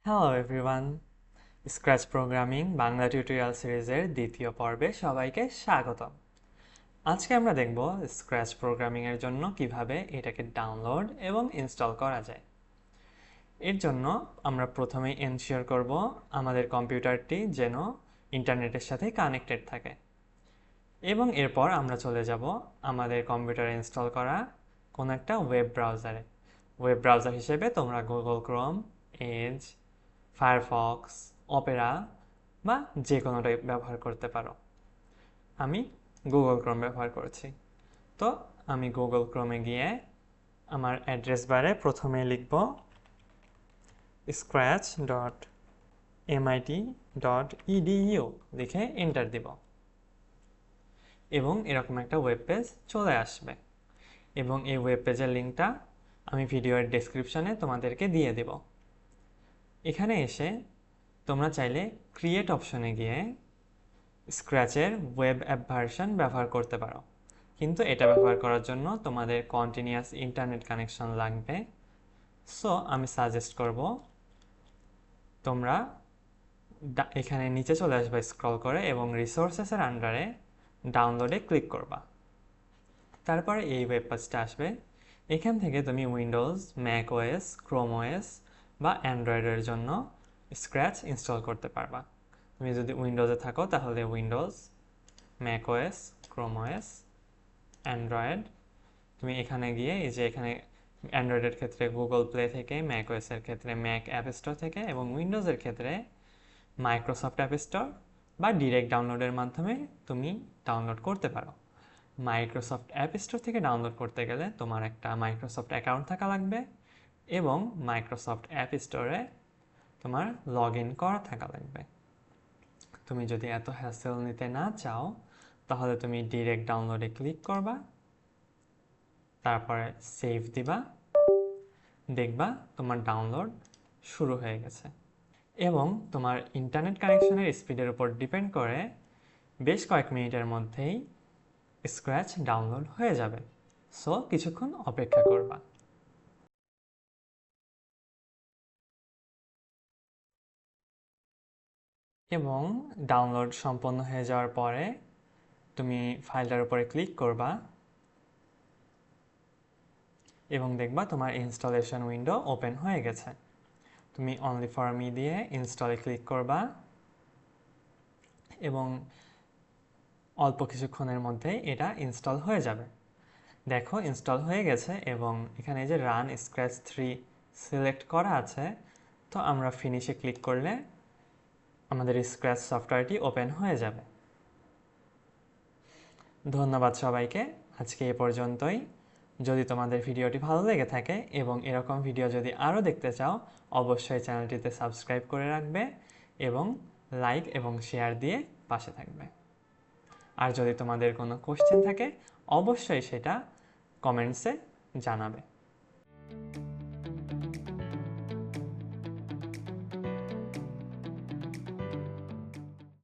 Hello everyone, scratch programming Bangla tutorial সিরিজের দ্বিতীয় পর্বে সবাইকে স্বাগতম। আজকে আমরা দেখব স্ক্র্যাচ প্রোগ্রামিং এর জন্য কিভাবে এটাকে ডাউনলোড এবং ইনস্টল করা যায়। এর জন্য আমরা প্রথমেই এনশিওর করব আমাদের কম্পিউটারটি যেন ইন্টারনেটের সাথে কানেক্টেড থাকে, এবং এরপর আমরা চলে যাব আমাদের কম্পিউটারে ইনস্টল করা কোনো একটা ওয়েব ব্রাউজারে। ওয়েব ব্রাউজার হিসেবে তোমরা Google Chrome, Edge, Firefox, Opera বা যে কোনোটাই ব্যবহার করতে পারো। আমি গুগল ক্রোম ব্যবহার করছি। তো আমি গুগল ক্রোমে গিয়ে আমার অ্যাড্রেস বারে প্রথমে লিখব scratch.mit.edu লিখে এন্টার দিব, এবং এরকম একটা ওয়েব পেজ চলে আসবে। এবং এই ওয়েব পেজের লিঙ্কটা আমি ভিডিওর ডেসক্রিপশনে তোমাদেরকে দিয়ে দেব। এখানে এসে তোমরা চাইলে ক্রিয়েট অপশনে গিয়ে স্ক্র্যাচের ওয়েব অ্যাপ ভার্সন ব্যবহার করতে পারো, কিন্তু এটা ব্যবহার করার জন্য তোমাদের কন্টিনিউয়াস ইন্টারনেট কানেকশন লাগবে। সো আমি সাজেস্ট করব তোমরা এখানে নিচে চলে আসবে স্ক্রল করে এবং রিসোর্সেসের আন্ডারে ডাউনলোডে ক্লিক করবা। তারপরে এই ওয়েব পেজটা আসবে। এখান থেকে তুমি Windows, Mac OS, Chrome OS বা অ্যান্ড্রয়েডের জন্য স্ক্র্যাচ ইনস্টল করতে পারবা। তুমি যদি উইন্ডোজে থাকো তাহলে Windows, Mac OS, Chrome OS, Android, তুমি এখানে গিয়ে এই যে এখানে অ্যান্ড্রয়েডের ক্ষেত্রে গুগল প্লে থেকে, ম্যাক ওএসের ক্ষেত্রে ম্যাক অ্যাপ স্টোর থেকে, এবং উইন্ডোজের ক্ষেত্রে মাইক্রোসফট অ্যাপ স্টোর বা ডিরেক্ট ডাউনলোডের মাধ্যমে তুমি ডাউনলোড করতে পারো। মাইক্রোসফট অ্যাপ স্টোর থেকে ডাউনলোড করতে গেলে তোমার একটা মাইক্রোসফট অ্যাকাউন্ট থাকা লাগবে, এবং মাইক্রোসফট অ্যাপ স্টোরে তোমার লগ ইন করা থাকা লাগবে। তুমি যদি এত হ্যাসেল নিতে না চাও তাহলে তুমি ডিরেক্ট ডাউনলোডে ক্লিক করবা, তারপরে সেভ দিবা, দেখবা তোমার ডাউনলোড শুরু হয়ে গেছে। এবং তোমার ইন্টারনেট কানেকশনের স্পিডের উপর ডিপেন্ড করে বেশ কয়েক মিনিটের মধ্যেই স্ক্র্যাচ ডাউনলোড হয়ে যাবে। সো কিছুক্ষণ অপেক্ষা করবা। এবং ডাউনলোড সম্পন্ন হয়ে যাওয়ার পরে তুমি ফাইলটার উপরে ক্লিক করবা এবং দেখবা তোমার ইনস্টলেশন উইন্ডো ওপেন হয়ে গেছে। তুমি অনলি ফর মি দিয়ে ইনস্টলে ক্লিক করবা এবং অল্প কিছুক্ষণের মধ্যে এটা ইনস্টল হয়ে যাবে। দেখো ইনস্টল হয়ে গেছে, এবং এখানে যে রান স্ক্র্যাচ 3 সিলেক্ট করা আছে, তো আমরা ফিনিশে ক্লিক করলে আমাদের স্ক্র্যাচ সফটওয়্যারটি ওপেন হয়ে যাবে। ধন্যবাদ সবাইকে, আজকে এ পর্যন্তই। যদি তোমাদের ভিডিওটি ভালো লেগে থাকে এবং এরকম ভিডিও যদি আরও দেখতে চাও, অবশ্যই চ্যানেলটিতে সাবস্ক্রাইব করে রাখবে এবং লাইক এবং শেয়ার দিয়ে পাশে থাকবে। আর যদি তোমাদের কোনো কোশ্চেন থাকে অবশ্যই সেটা কমেন্টসে জানাবে।